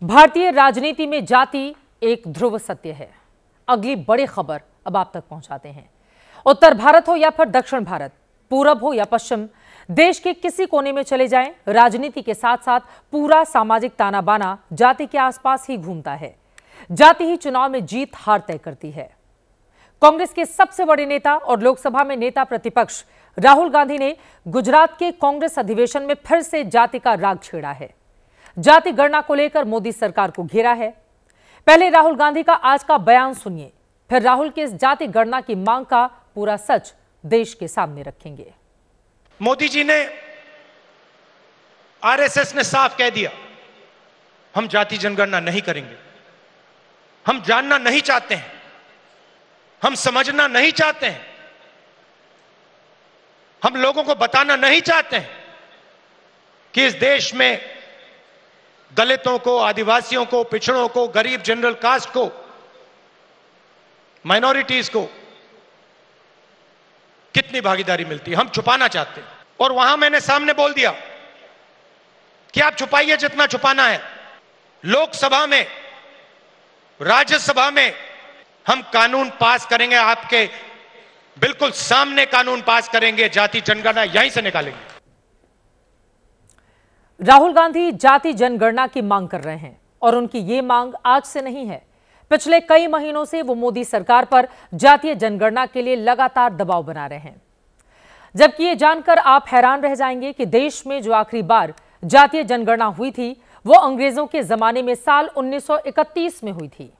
भारतीय राजनीति में जाति एक ध्रुव सत्य है। अगली बड़ी खबर अब आप तक पहुंचाते हैं। उत्तर भारत हो या फिर दक्षिण भारत, पूरब हो या पश्चिम, देश के किसी कोने में चले जाएं, राजनीति के साथ साथ पूरा सामाजिक ताना बाना जाति के आसपास ही घूमता है। जाति ही चुनाव में जीत हार तय करती है। कांग्रेस के सबसे बड़े नेता और लोकसभा में नेता प्रतिपक्ष राहुल गांधी ने गुजरात के कांग्रेस अधिवेशन में फिर से जाति का राग छेड़ा है। जाति गणना को लेकर मोदी सरकार को घेरा है। पहले राहुल गांधी का आज का बयान सुनिए, फिर राहुल के इस जाति गणना की मांग का पूरा सच देश के सामने रखेंगे। मोदी जी ने, आरएसएस ने साफ कह दिया, हम जाति जनगणना नहीं करेंगे। हम जानना नहीं चाहते हैं, हम समझना नहीं चाहते हैं, हम लोगों को बताना नहीं चाहते हैं कि इस देश में दलितों को, आदिवासियों को, पिछड़ों को, गरीब जनरल कास्ट को, माइनॉरिटीज को कितनी भागीदारी मिलती है, हम छुपाना चाहते हैं। और वहां मैंने सामने बोल दिया कि आप छुपाइए जितना छुपाना है। लोकसभा में, राज्यसभा में हम कानून पास करेंगे, आपके बिल्कुल सामने कानून पास करेंगे, जाति जनगणना यहीं से निकालेंगे। राहुल गांधी जाति जनगणना की मांग कर रहे हैं और उनकी ये मांग आज से नहीं है। पिछले कई महीनों से वो मोदी सरकार पर जातीय जनगणना के लिए लगातार दबाव बना रहे हैं। जबकि ये जानकर आप हैरान रह जाएंगे कि देश में जो आखिरी बार जातीय जनगणना हुई थी वो अंग्रेजों के जमाने में साल 1931 में हुई थी।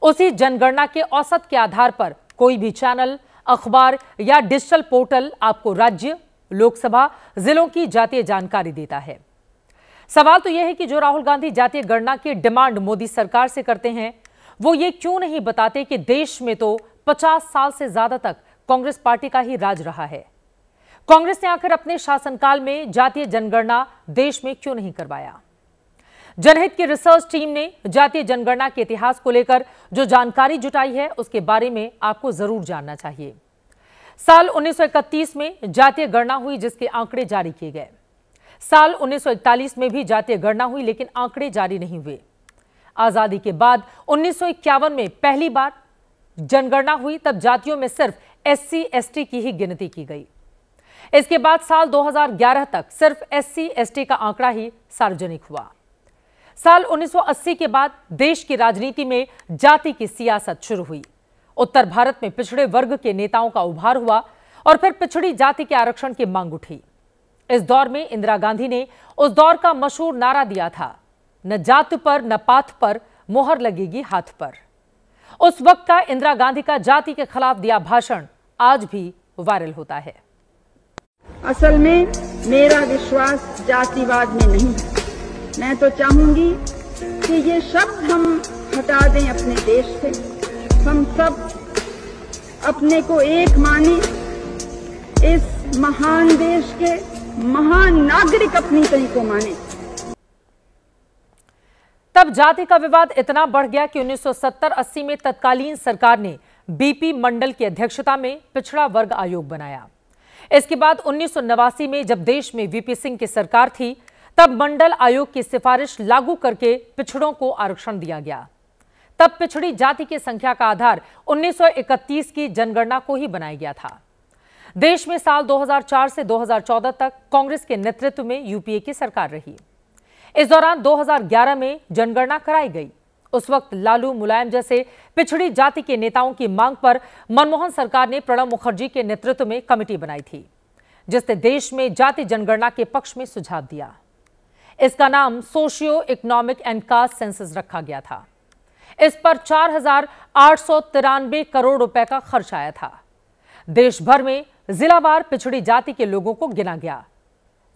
उसी जनगणना के औसत के आधार पर कोई भी चैनल, अखबार या डिजिटल पोर्टल आपको राज्य, लोकसभा, जिलों की जातीय जानकारी देता है। सवाल तो यह है कि जो राहुल गांधी जातीय गणना की डिमांड मोदी सरकार से करते हैं, वो ये क्यों नहीं बताते कि देश में तो 50 साल से ज्यादा तक कांग्रेस पार्टी का ही राज रहा है। कांग्रेस ने आखिर अपने शासनकाल में जातीय जनगणना देश में क्यों नहीं करवाया? जनहित की रिसर्च टीम ने जातीय जनगणना के इतिहास को लेकर जो जानकारी जुटाई है उसके बारे में आपको जरूर जानना चाहिए। साल 1931 में जातीय गणना हुई जिसके आंकड़े जारी किए गए। साल 1941 में भी जातीय गणना हुई लेकिन आंकड़े जारी नहीं हुए। आजादी के बाद 1951 में पहली बार जनगणना हुई, तब जातियों में सिर्फ SC ST की ही गिनती की गई। इसके बाद साल 2011 तक सिर्फ SC ST का आंकड़ा ही सार्वजनिक हुआ। साल 1980 के बाद देश की राजनीति में जाति की सियासत शुरू हुई। उत्तर भारत में पिछड़े वर्ग के नेताओं का उभार हुआ और फिर पिछड़ी जाति के आरक्षण की मांग उठी। इस दौर में इंदिरा गांधी ने उस दौर का मशहूर नारा दिया था, न जात पर न पात पर, मोहर लगेगी हाथ पर। उस वक्त का इंदिरा गांधी का जाति के खिलाफ दिया भाषण आज भी वायरल होता है। असल में मेरा विश्वास जातिवाद में नहीं है। मैं तो चाहूंगी कि ये शब्द हम हटा दें अपने देश से। हम सब अपने को एक माने, इस महान देश के महान नागरिक अपनी कहीं को माने। तब जाति का विवाद इतना बढ़ गया कि 1970-80 में तत्कालीन सरकार ने BP मंडल की अध्यक्षता में पिछड़ा वर्ग आयोग बनाया। इसके बाद 1989 में जब देश में VP सिंह की सरकार थी, तब मंडल आयोग की सिफारिश लागू करके पिछड़ों को आरक्षण दिया गया। तब पिछड़ी जाति की संख्या का आधार 1931 की जनगणना को ही बनाया गया था। देश में साल 2004 से 2014 तक कांग्रेस के नेतृत्व में UPA की सरकार रही। इस दौरान 2011 में जनगणना कराई गई। उस वक्त लालू, मुलायम जैसे पिछड़ी जाति के नेताओं की मांग पर मनमोहन सरकार ने प्रणब मुखर्जी के नेतृत्व में कमेटी बनाई थी, जिसने देश में जाति जनगणना के पक्ष में सुझाव दिया। इसका नाम socio economic and caste census रखा गया था। इस पर 4,893 करोड़ रुपए का खर्च आया था। देश भर में जिलावार पिछड़ी जाति के लोगों को गिना गया,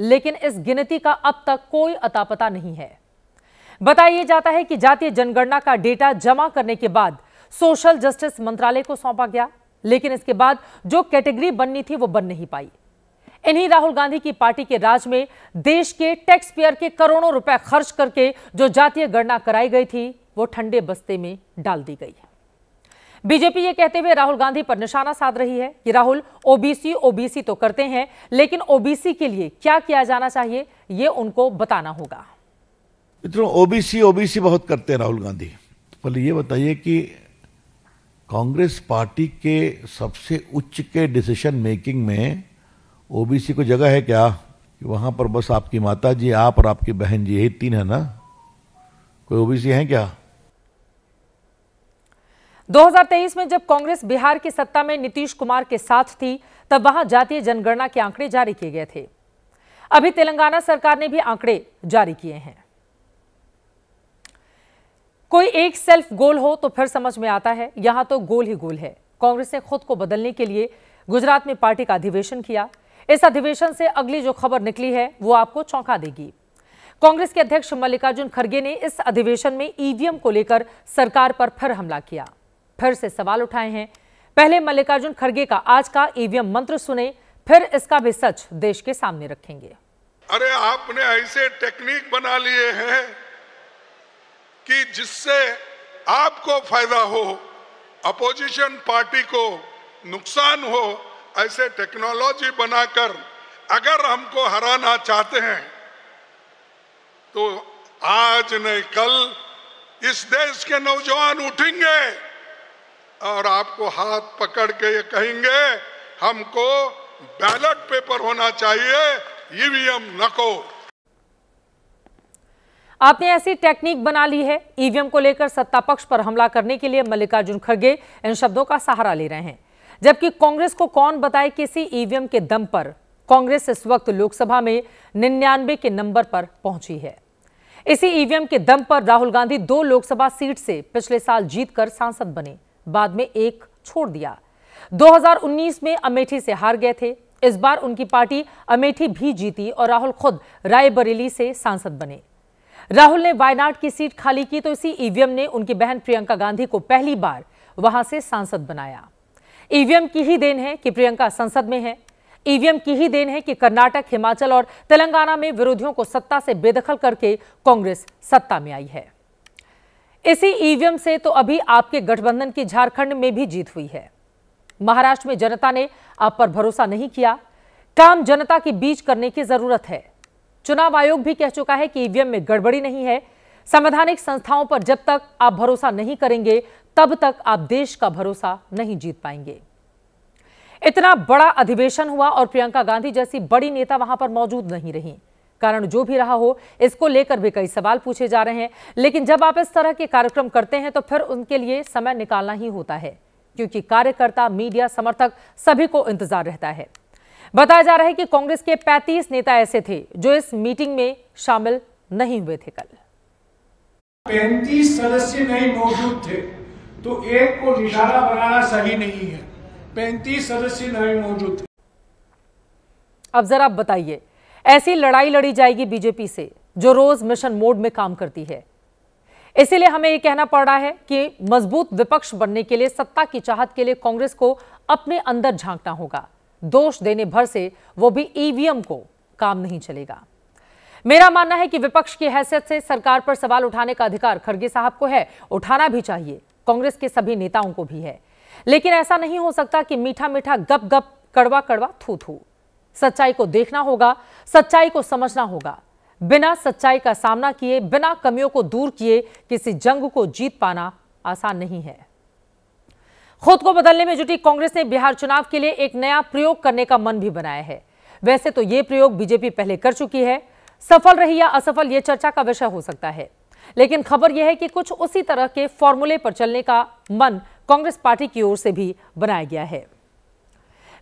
लेकिन इस गिनती का अब तक कोई अता पता नहीं है। बताया जाता है कि जातीय जनगणना का डेटा जमा करने के बाद सोशल जस्टिस मंत्रालय को सौंपा गया, लेकिन इसके बाद जो कैटेगरी बननी थी वो बन नहीं पाई। इन्हीं राहुल गांधी की पार्टी के राज में देश के टैक्स पेयर के करोड़ों रुपए खर्च करके जो जातीय गणना कराई गई थी वो ठंडे बस्ते में डाल दी गई। बीजेपी ये कहते हुए राहुल गांधी पर निशाना साध रही है कि राहुल ओबीसी तो करते हैं, लेकिन ओबीसी के लिए क्या किया जाना चाहिए ये उनको बताना होगा। मित्रों, ओबीसी बहुत करते हैं राहुल गांधी। पहले ये बताइए कि कांग्रेस पार्टी के सबसे उच्च के डिसीजन मेकिंग में ओबीसी को जगह है क्या? कि वहां पर बस आपकी माता जी, आप और आपकी बहन जी, यही तीन है ना? कोई ओबीसी है क्या? 2023 में जब कांग्रेस बिहार की सत्ता में नीतीश कुमार के साथ थी, तब वहां जातीय जनगणना के आंकड़े जारी किए गए थे। अभी तेलंगाना सरकार ने भी आंकड़े जारी किए हैं। कोई एक सेल्फ गोल हो तो फिर समझ में आता है, यहां तो गोल ही गोल है। कांग्रेस ने खुद को बदलने के लिए गुजरात में पार्टी का अधिवेशन किया। इस अधिवेशन से अगली जो खबर निकली है वो आपको चौंका देगी। कांग्रेस के अध्यक्ष मल्लिकार्जुन खड़गे ने इस अधिवेशन में ईवीएम को लेकर सरकार पर फिर हमला किया, फिर से सवाल उठाए हैं। पहले मल्लिकार्जुन खड़गे का आज का ईवीएम मंत्र सुने, फिर इसका भी सच देश के सामने रखेंगे। अरे आपने ऐसे टेक्निक बना लिए हैं कि जिससे आपको फायदा हो, अपोजिशन पार्टी को नुकसान हो, ऐसे टेक्नोलॉजी बनाकर अगर हमको हराना चाहते हैं तो आज नहीं कल इस देश के नौजवान उठेंगे और आपको हाथ पकड़ के ये कहेंगे हमको बैलेट पेपर होना चाहिए, ईवीएम नको। आपने ऐसी टेक्निक बना ली है। ईवीएम को लेकर सत्ता पक्ष पर हमला करने के लिए मल्लिकार्जुन खड़गे इन शब्दों का सहारा ले रहे हैं, जबकि कांग्रेस को कौन बताए किसी ईवीएम के दम पर कांग्रेस इस वक्त लोकसभा में 99 के नंबर पर पहुंची है। इसी ईवीएम के दम पर राहुल गांधी 2 लोकसभा सीट से पिछले साल जीतकर सांसद बने, बाद में एक छोड़ दिया। 2019 में अमेठी से हार गए थे। इस बार उनकी पार्टी अमेठी भी जीती और राहुल खुद रायबरेली से सांसद बने। राहुल ने वायनाड की सीट खाली की तो इसी ईवीएम ने उनकी बहन प्रियंका गांधी को पहली बार वहां से सांसद बनाया। ईवीएम की ही देन है कि प्रियंका संसद में है। ईवीएम की ही देन है कि कर्नाटक, हिमाचल और तेलंगाना में विरोधियों को सत्ता से बेदखल करके कांग्रेस सत्ता में आई है। इसी ईवीएम से तो अभी आपके गठबंधन की झारखंड में भी जीत हुई है। महाराष्ट्र में जनता ने आप पर भरोसा नहीं किया। काम जनता के बीच करने की जरूरत है। चुनाव आयोग भी कह चुका है कि ईवीएम में गड़बड़ी नहीं है। संवैधानिक संस्थाओं पर जब तक आप भरोसा नहीं करेंगे, तब तक आप देश का भरोसा नहीं जीत पाएंगे। इतना बड़ा अधिवेशन हुआ और प्रियंका गांधी जैसी बड़ी नेता वहां पर मौजूद नहीं रही। कारण जो भी रहा हो, इसको लेकर भी कई सवाल पूछे जा रहे हैं। लेकिन जब आप इस तरह के कार्यक्रम करते हैं तो फिर उनके लिए समय निकालना ही होता है, क्योंकि कार्यकर्ता, मीडिया, समर्थक सभी को इंतजार रहता है। बताया जा रहा है कि कांग्रेस के 35 नेता ऐसे थे जो इस मीटिंग में शामिल नहीं हुए थे। कल 35 सदस्य नहीं मौजूद थे तो एक को निशाना बनाना सही नहीं है। 35 सदस्य नहीं मौजूद थे। अब जरा बताइए, ऐसी लड़ाई लड़ी जाएगी बीजेपी से जो रोज मिशन मोड में काम करती है। इसीलिए हमें यह कहना पड़ रहा है कि मजबूत विपक्ष बनने के लिए, सत्ता की चाहत के लिए कांग्रेस को अपने अंदर झांकना होगा। दोष देने भर से वो भी ईवीएम को काम नहीं चलेगा। मेरा मानना है कि विपक्ष की हैसियत से सरकार पर सवाल उठाने का अधिकार खड़गे साहब को है, उठाना भी चाहिए, कांग्रेस के सभी नेताओं को भी है। लेकिन ऐसा नहीं हो सकता कि मीठा मीठा गप गप, कड़वा कड़वा थू थू। सच्चाई को देखना होगा, सच्चाई को समझना होगा। बिना सच्चाई का सामना किए, बिना कमियों को दूर किए किसी जंग को जीत पाना आसान नहीं है। खुद को बदलने में जुटी कांग्रेस ने बिहार चुनाव के लिए एक नया प्रयोग करने का मन भी बनाया है। वैसे तो यह प्रयोग बीजेपी पहले कर चुकी है। सफल रही या असफल यह चर्चा का विषय हो सकता है, लेकिन खबर यह है कि कुछ उसी तरह के फॉर्मूले पर चलने का मन कांग्रेस पार्टी की ओर से भी बनाया गया है।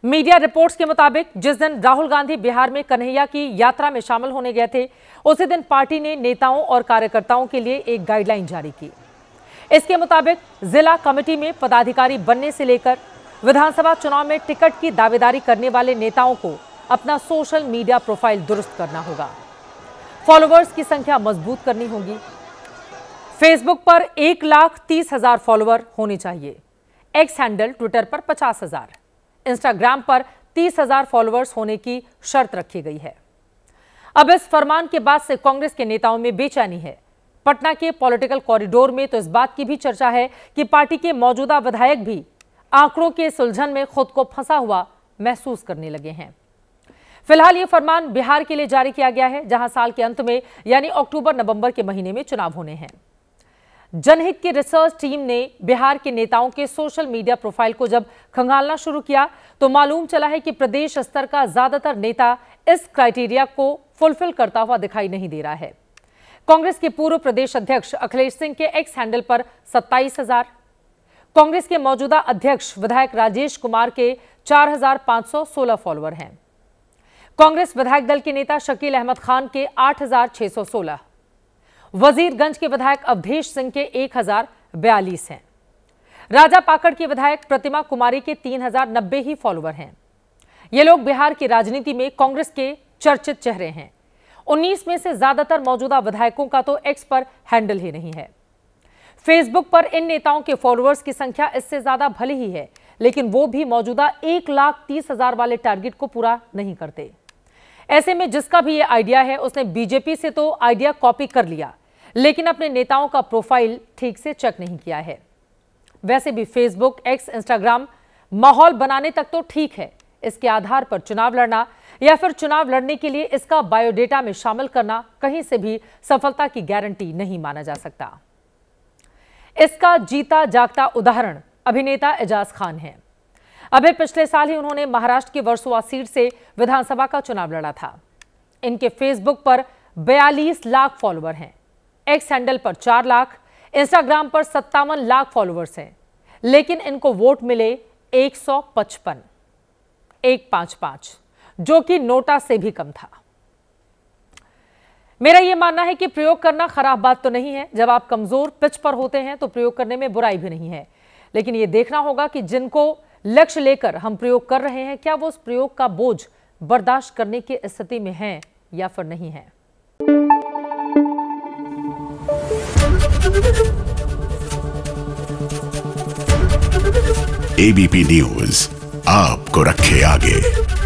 मीडिया रिपोर्ट्स के मुताबिक जिस दिन राहुल गांधी बिहार में कन्हैया की यात्रा में शामिल होने गए थे, उसी दिन पार्टी ने नेताओं और कार्यकर्ताओं के लिए एक गाइडलाइन जारी की। इसके मुताबिक जिला कमेटी में पदाधिकारी बनने से लेकर विधानसभा चुनाव में टिकट की दावेदारी करने वाले नेताओं को अपना सोशल मीडिया प्रोफाइल दुरुस्त करना होगा। फॉलोअर्स की संख्या मजबूत करनी होगी। फेसबुक पर 1,30,000 फॉलोअर होने चाहिए। एक्स हैंडल ट्विटर पर 50,000, इंस्टाग्राम पर 30,000 फॉलोअर्स होने की शर्त रखी गई है। अब इस फरमान के बाद से कांग्रेस के नेताओं में बेचैनी है। पटना के पॉलिटिकल कॉरिडोर में तो इस बात की भी चर्चा है कि पार्टी के मौजूदा विधायक भी आंकड़ों के सुलझन में खुद को फंसा हुआ महसूस करने लगे हैं। फिलहाल ये फरमान बिहार के लिए जारी किया गया है, जहां साल के अंत में यानी अक्टूबर-नवंबर के महीने में चुनाव होने हैं। जनहित की रिसर्च टीम ने बिहार के नेताओं के सोशल मीडिया प्रोफाइल को जब खंगालना शुरू किया तो मालूम चला है कि प्रदेश स्तर का ज्यादातर नेता इस क्राइटेरिया को फुलफिल करता हुआ दिखाई नहीं दे रहा है। कांग्रेस के पूर्व प्रदेश अध्यक्ष अखिलेश सिंह के एक्स हैंडल पर 27,000, कांग्रेस के मौजूदा अध्यक्ष विधायक राजेश कुमार के 4,516 फॉलोअर हैं। कांग्रेस विधायक दल के नेता शकील अहमद खान के 8,616, वजीरगंज के विधायक अवधेश सिंह के 1,042 हैं। राजा पाकड़ के विधायक प्रतिमा कुमारी के 3,090 ही फॉलोअर हैं। ये लोग बिहार की राजनीति में कांग्रेस के चर्चित चेहरे हैं। 19 में से ज्यादातर मौजूदा विधायकों का तो एक्स पर हैंडल ही नहीं है। फेसबुक पर इन नेताओं के फॉलोअर्स की संख्या इससे ज्यादा भले ही है, लेकिन वो भी मौजूदा 1,30,000 वाले टारगेट को पूरा नहीं करते। ऐसे में जिसका भी ये आइडिया है उसने बीजेपी से तो आइडिया कॉपी कर लिया, लेकिन अपने नेताओं का प्रोफाइल ठीक से चेक नहीं किया है। वैसे भी फेसबुक, एक्स, इंस्टाग्राम माहौल बनाने तक तो ठीक है, इसके आधार पर चुनाव लड़ना या फिर चुनाव लड़ने के लिए इसका बायोडेटा में शामिल करना कहीं से भी सफलता की गारंटी नहीं माना जा सकता। इसका जीता जागता उदाहरण अभिनेता एजाज खान है। अभी पिछले साल ही उन्होंने महाराष्ट्र की वर्सोवा सीट से विधानसभा का चुनाव लड़ा था। इनके फेसबुक पर 42 लाख फॉलोअर हैं, एक्स हैंडल पर 4 लाख, इंस्टाग्राम पर 57 लाख फॉलोअर्स हैं, लेकिन इनको वोट मिले 155, जो कि नोटा से भी कम था। मेरा यह मानना है कि प्रयोग करना खराब बात तो नहीं है। जब आप कमजोर पिच पर होते हैं तो प्रयोग करने में बुराई भी नहीं है, लेकिन यह देखना होगा कि जिनको लक्ष्य लेकर हम प्रयोग कर रहे हैं, क्या वो उस प्रयोग का बोझ बर्दाश्त करने की स्थिति में हैं या फिर नहीं है। एबीपी न्यूज आपको रखे आगे।